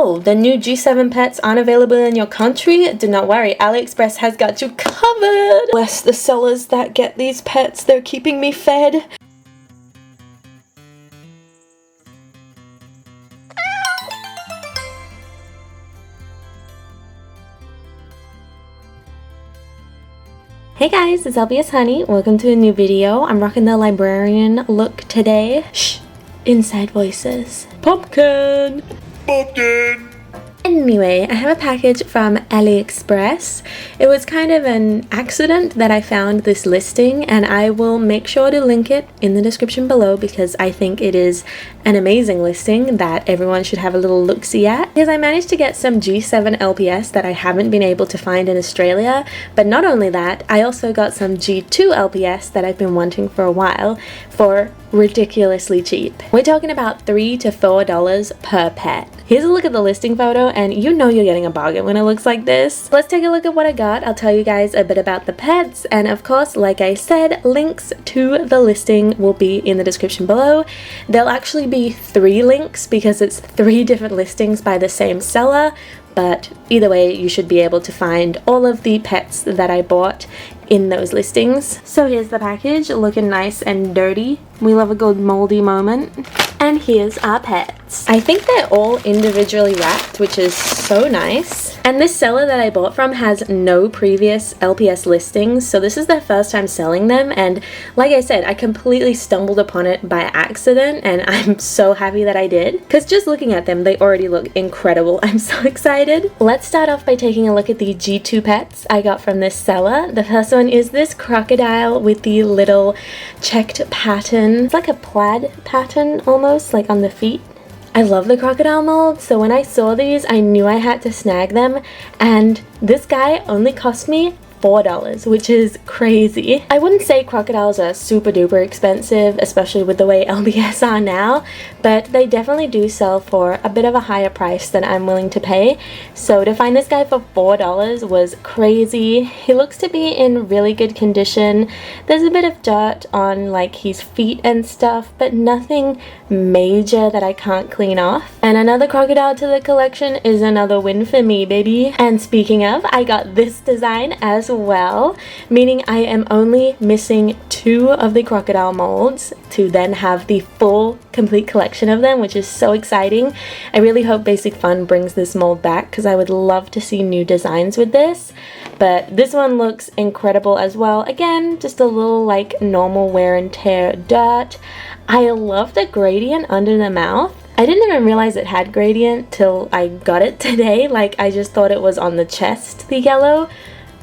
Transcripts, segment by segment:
Oh, the new G7 pets aren't available in your country? Do not worry, AliExpress has got you covered! Bless the sellers that get these pets, they're keeping me fed. Hey guys, it's LBS Honey. Welcome to a new video. I'm rocking the librarian look today. Shh! Inside voices. Pumpkin! Pumpkin! Anyway, I have a package from AliExpress. It was kind of an accident that I found this listing, and I will make sure to link it in the description below because I think it is an amazing listing that everyone should have a little look-see at. Because I managed to get some G7 LPS that I haven't been able to find in Australia, but not only that, I also got some G2 LPS that I've been wanting for a while for ridiculously cheap. We're talking about $3 to $4 per pet. Here's a look at the listing photo, and you know you're getting a bargain when it looks like this. Let's take a look at what I got. I'll tell you guys a bit about the pets, and of course, like I said, links to the listing will be in the description below. There'll actually be 3 links because it's 3 different listings by the same seller, but either way, you should be able to find all of the pets that I bought in those listings. So here's the package, looking nice and dirty. We love a good moldy moment. And here's our pets. I think they're all individually wrapped, which is so nice. And this seller that I bought from has no previous LPS listings, so this is their first time selling them, and like I said, I completely stumbled upon it by accident, and I'm so happy that I did, because just looking at them, they already look incredible. I'm so excited. Let's start off by taking a look at the G2 pets I got from this seller. The first one is this crocodile with the little checked pattern. It's like a plaid pattern almost, like on the feet. I love the crocodile mold, so when I saw these, I knew I had to snag them, and this guy only cost me $4, which is crazy. I wouldn't say crocodiles are super duper expensive, especially with the way LBS are now, but they definitely do sell for a bit of a higher price than I'm willing to pay. So to find this guy for $4 was crazy. He looks to be in really good condition. There's a bit of dirt on like his feet and stuff, but nothing major that I can't clean off. And another crocodile to the collection is another win for me, baby. And speaking of, I got this design as well, meaning I am only missing 2 of the crocodile molds to then have the full complete collection of them, which is so exciting. I really hope Basic Fun brings this mold back because I would love to see new designs with this. But this one looks incredible as well. Again, just a little like normal wear and tear dirt. I love the gradient under the mouth. I didn't even realize it had gradient till I got it today. Like, I just thought it was on the chest, the yellow.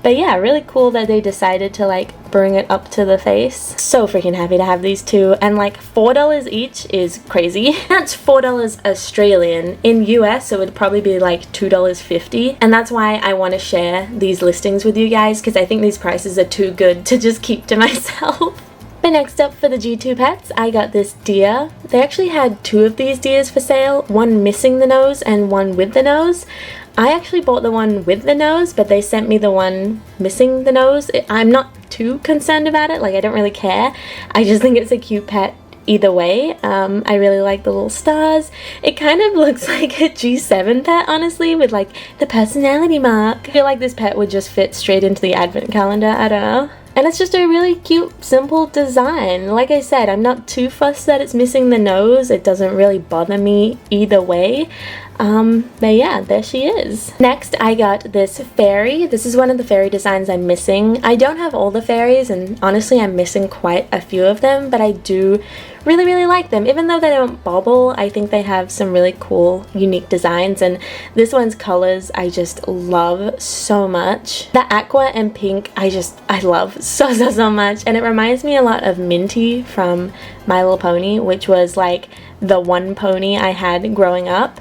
But yeah, really cool that they decided to like bring it up to the face. So freaking happy to have these 2, and like $4 each is crazy. That's $4 Australian. In US it would probably be like $2.50, and that's why I want to share these listings with you guys because I think these prices are too good to just keep to myself. But next up for the G2 pets, I got this deer. They actually had 2 of these deers for sale, one missing the nose and one with the nose. I actually bought the one with the nose, but they sent me the one missing the nose. I'm not too concerned about it, like I don't really care. I just think it's a cute pet either way. I really like the little stars. It kind of looks like a G7 pet, honestly, with like the personality mark. I feel like this pet would just fit straight into the advent calendar, I don't know. And it's just a really cute, simple design. Like I said, I'm not too fussed that it's missing the nose. It doesn't really bother me either way. But yeah, there she is. Next, I got this fairy. This is one of the fairy designs I'm missing. I don't have all the fairies, and honestly, I'm missing quite a few of them, but I do really like them. Even though they don't bobble, I think they have some really cool, unique designs, and this one's colors I just love so much. The aqua and pink, I love so much, and it reminds me a lot of Minty from My Little Pony, which was like the one pony I had growing up.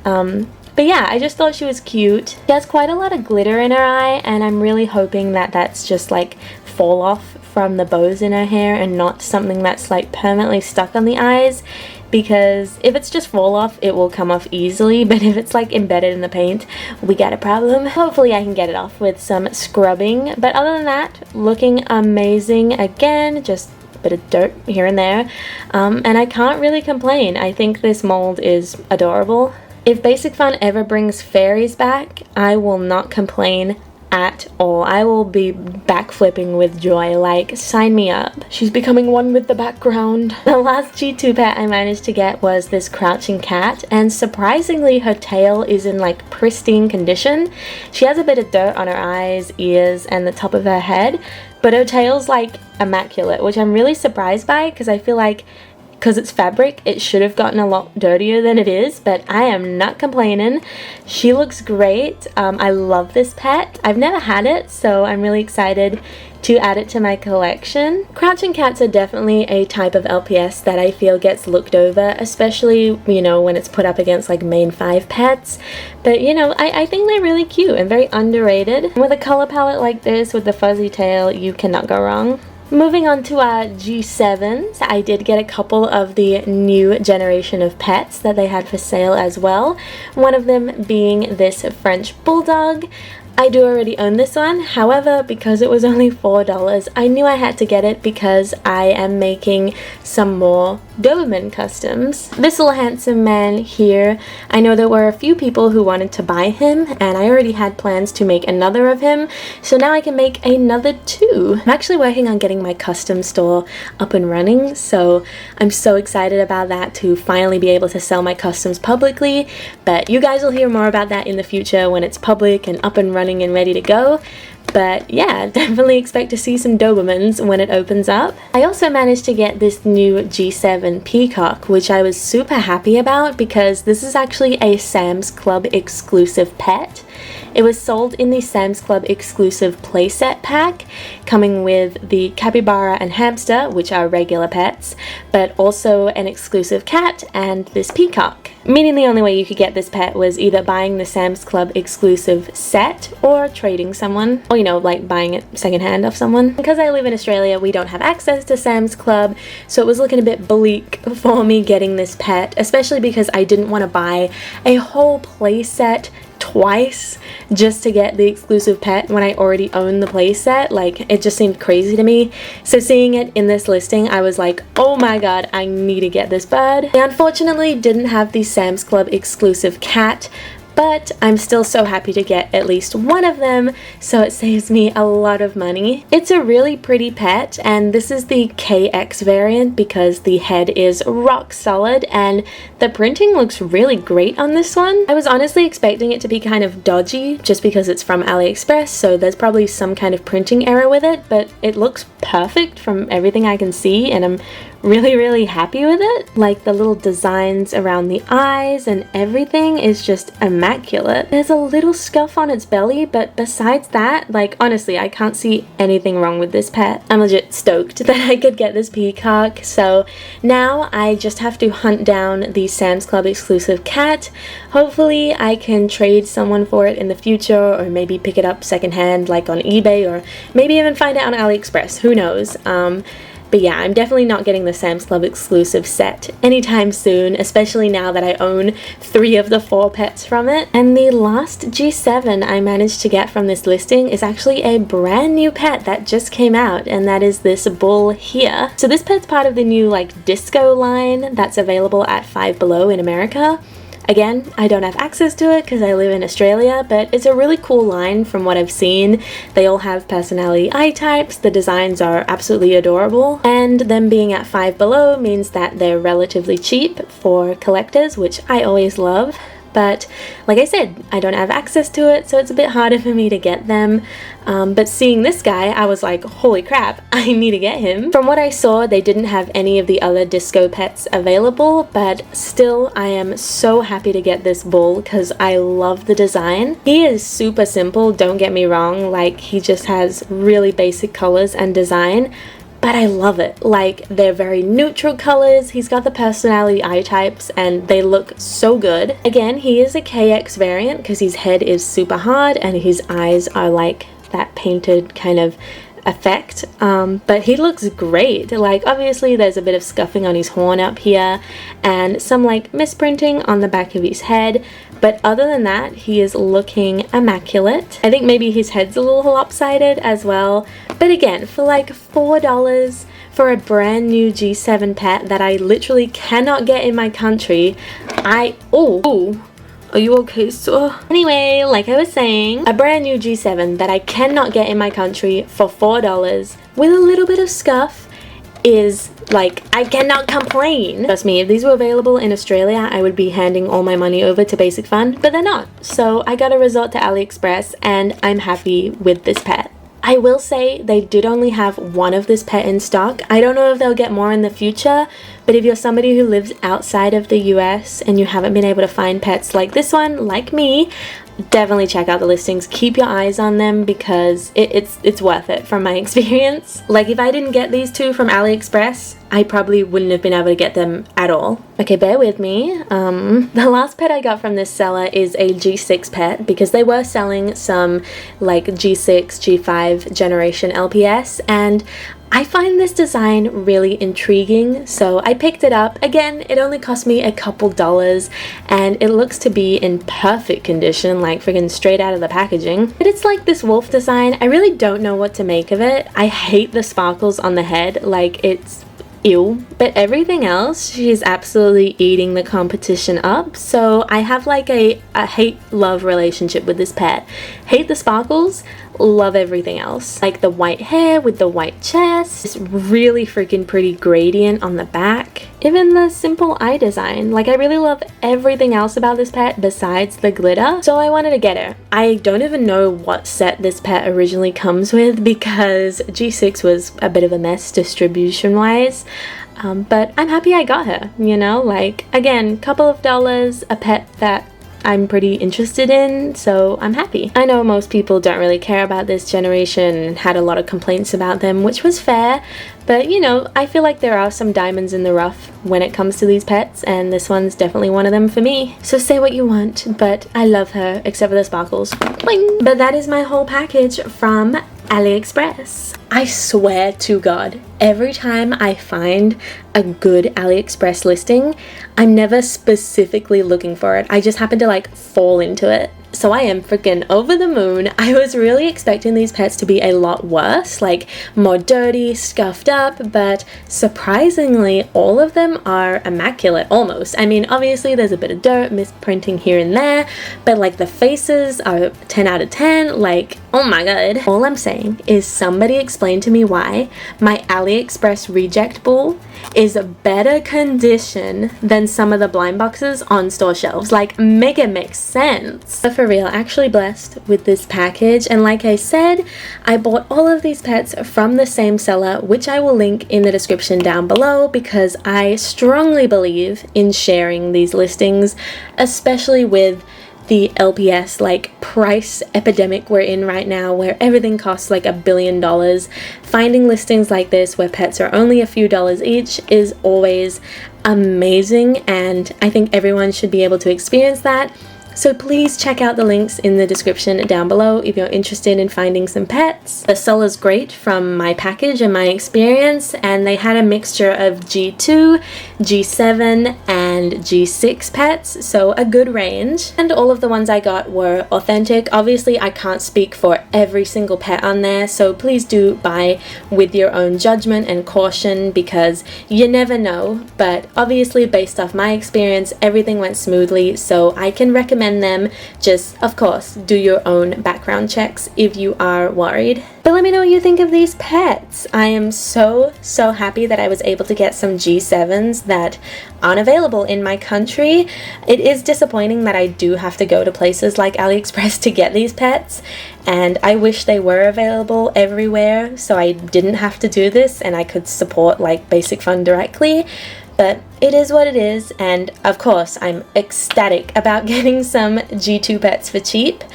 But yeah, I just thought she was cute. She has quite a lot of glitter in her eye, and I'm really hoping that that's just like fall off from the bows in her hair and not something that's like permanently stuck on the eyes, because if it's just fall off it will come off easily, but if it's like embedded in the paint we got a problem. Hopefully I can get it off with some scrubbing, but other than that, looking amazing. Again, just a bit of dirt here and there, and I can't really complain. I think this mold is adorable. If Basic Fun ever brings fairies back, I will not complain at all. I will be backflipping with joy, like, sign me up. She's becoming one with the background. The last G2 pet I managed to get was this crouching cat, and surprisingly her tail is in like pristine condition. She has a bit of dirt on her eyes, ears, and the top of her head, but her tail's like immaculate, which I'm really surprised by because I feel like because it's fabric, it should have gotten a lot dirtier than it is, but I am not complaining. She looks great. I love this pet. I've never had it, so I'm really excited to add it to my collection. Crouching cats are definitely a type of LPS that I feel gets looked over, especially, you know, when it's put up against like main 5 pets. But, you know, I think they're really cute and very underrated. With a color palette like this with the fuzzy tail, you cannot go wrong. Moving on to our G7s, I did get a couple of the new generation of pets that they had for sale as well. One of them being this French Bulldog. I do already own this one, however, because it was only $4, I knew I had to get it because I am making some more Doberman customs. This little handsome man here, I know there were a few people who wanted to buy him, and I already had plans to make another of him, so now I can make another 2. I'm actually working on getting my custom store up and running, so I'm so excited about that, to finally be able to sell my customs publicly, but you guys will hear more about that in the future when it's public and up and running and ready to go. But yeah, definitely expect to see some Dobermans when it opens up. I also managed to get this new G7 Peacock, which I was super happy about because this is actually a Sam's Club exclusive pet. It was sold in the Sam's Club exclusive playset pack, coming with the capybara and hamster, which are regular pets, but also an exclusive cat and this peacock. Meaning the only way you could get this pet was either buying the Sam's Club exclusive set or trading someone, or, you know, like buying it secondhand off someone. Because I live in Australia, we don't have access to Sam's Club, so it was looking a bit bleak for me getting this pet, especially because I didn't want to buy a whole playset twice just to get the exclusive pet when I already own the playset. Like, it just seemed crazy to me. So seeing it in this listing, I was like, oh my god, I need to get this bird. They unfortunately didn't have the Sam's Club exclusive cat, but I'm still so happy to get at least one of them, so it saves me a lot of money. It's a really pretty pet, and this is the KX variant because the head is rock solid and the printing looks really great on this one. I was honestly expecting it to be kind of dodgy just because it's from AliExpress, so there's probably some kind of printing error with it, but it looks perfect from everything I can see, and I'm really happy with it. Like, the little designs around the eyes and everything is just immaculate. There's a little scuff on its belly, but besides that, like, honestly, I can't see anything wrong with this pet. I'm legit stoked that I could get this peacock. So now I just have to hunt down the Sam's Club exclusive cat. Hopefully I can trade someone for it in the future, or maybe pick it up secondhand like on eBay, or maybe even find it on AliExpress. Who knows? But yeah, I'm definitely not getting the Sam's Club exclusive set anytime soon, especially now that I own 3 of the 4 pets from it. And the last G7 I managed to get from this listing is actually a brand new pet that just came out, and that is this bull here. So this pet's part of the new like disco line that's available at Five Below in America. Again, I don't have access to it because I live in Australia, but it's a really cool line from what I've seen. They all have personality eye types, the designs are absolutely adorable, and them being at Five Below means that they're relatively cheap for collectors, which I always love. But like I said, I don't have access to it, so it's a bit harder for me to get them. But seeing this guy, I was like, holy crap, I need to get him. From what I saw, they didn't have any of the other disco pets available, but still, I am so happy to get this bull because I love the design. He is super simple, don't get me wrong, like, he just has really basic colors and design, but I love it. Like, they're very neutral colors, he's got the personality eye types, and they look so good. Again, he is a KX variant because his head is super hard and his eyes are like that painted kind of effect, but he looks great. Like, obviously there's a bit of scuffing on his horn up here and some like misprinting on the back of his head, but other than that, he is looking immaculate. I think maybe his head's a little lopsided as well, but again, for like $4 for a brand new G7 pet that I literally cannot get in my country, Are you okay, sir? Anyway, like I was saying, a brand new G7 that I cannot get in my country for $4 with a little bit of scuff is like, I cannot complain. Trust me, if these were available in Australia, I would be handing all my money over to Basic Fund, but they're not. So I gotta resort to AliExpress, and I'm happy with this pet. I will say they did only have one of this pet in stock. I don't know if they'll get more in the future, but if you're somebody who lives outside of the US and you haven't been able to find pets like this one, like me, definitely check out the listings. Keep your eyes on them because it's worth it from my experience. Like, if I didn't get these two from AliExpress, I probably wouldn't have been able to get them at all. Okay, bear with me. The last pet I got from this seller is a G6 pet because they were selling some like G6, G5 generation LPS, and I find this design really intriguing, so I picked it up. Again, it only cost me a couple dollars, and it looks to be in perfect condition, like friggin' straight out of the packaging. But it's like this wolf design. I really don't know what to make of it. I hate the sparkles on the head, like it's ew. But everything else, she's absolutely eating the competition up. So I have like a hate-love relationship with this pet. Hate the sparkles, love everything else. Like the white hair with the white chest, this really freaking pretty gradient on the back. Even the simple eye design. Like, I really love everything else about this pet besides the glitter. So I wanted to get her. I don't even know what set this pet originally comes with because G6 was a bit of a mess distribution-wise. But I'm happy I got her, you know? Like, again, couple of dollars, a pet that I'm pretty interested in, so I'm happy. I know most people don't really care about this generation and had a lot of complaints about them, which was fair, but you know, I feel like there are some diamonds in the rough when it comes to these pets, and this one's definitely one of them for me. So say what you want, but I love her, except for the sparkles. Boing! But that is my whole package from AliExpress. I swear to God, every time I find a good AliExpress listing, I'm never specifically looking for it. I just happen to like fall into it. So I am freaking over the moon. I was really expecting these pets to be a lot worse, like more dirty, scuffed up, but surprisingly, all of them are immaculate, almost. I mean, obviously there's a bit of dirt, misprinting here and there, but like the faces are 10 out of 10, like, oh my God. All I'm saying is somebody explain to me why my AliExpress reject bowl is better condition than some of the blind boxes on store shelves. Like, make it make sense. But for real, actually blessed with this package, and like I said, I bought all of these pets from the same seller, which I will link in the description down below because I strongly believe in sharing these listings, especially with the LPS like price epidemic we're in right now, where everything costs like $1 billion. Finding listings like this where pets are only a few dollars each is always amazing, and I think everyone should be able to experience that. So please check out the links in the description down below if you're interested in finding some pets. The seller's great from my package and my experience, and they had a mixture of G2, G7, and G6 pets, so a good range. And all of the ones I got were authentic. Obviously, I can't speak for every single pet on there, so please do buy with your own judgment and caution because you never know. But obviously, based off my experience, everything went smoothly, so I can recommend them. Just, of course, do your own background checks if you are worried. But let me know what you think of these pets. I am so happy that I was able to get some G7s that aren't available in my country. It is disappointing that I do have to go to places like AliExpress to get these pets, and I wish they were available everywhere so I didn't have to do this and I could support like Basic Fund directly. But it is what it is, and of course I'm ecstatic about getting some G2 pets for cheap.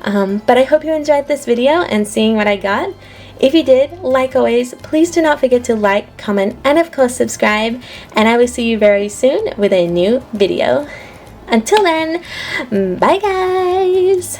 But I hope you enjoyed this video and seeing what I got. If you did, like always, please do not forget to like, comment, and of course subscribe, and I will see you very soon with a new video. Until then, bye guys!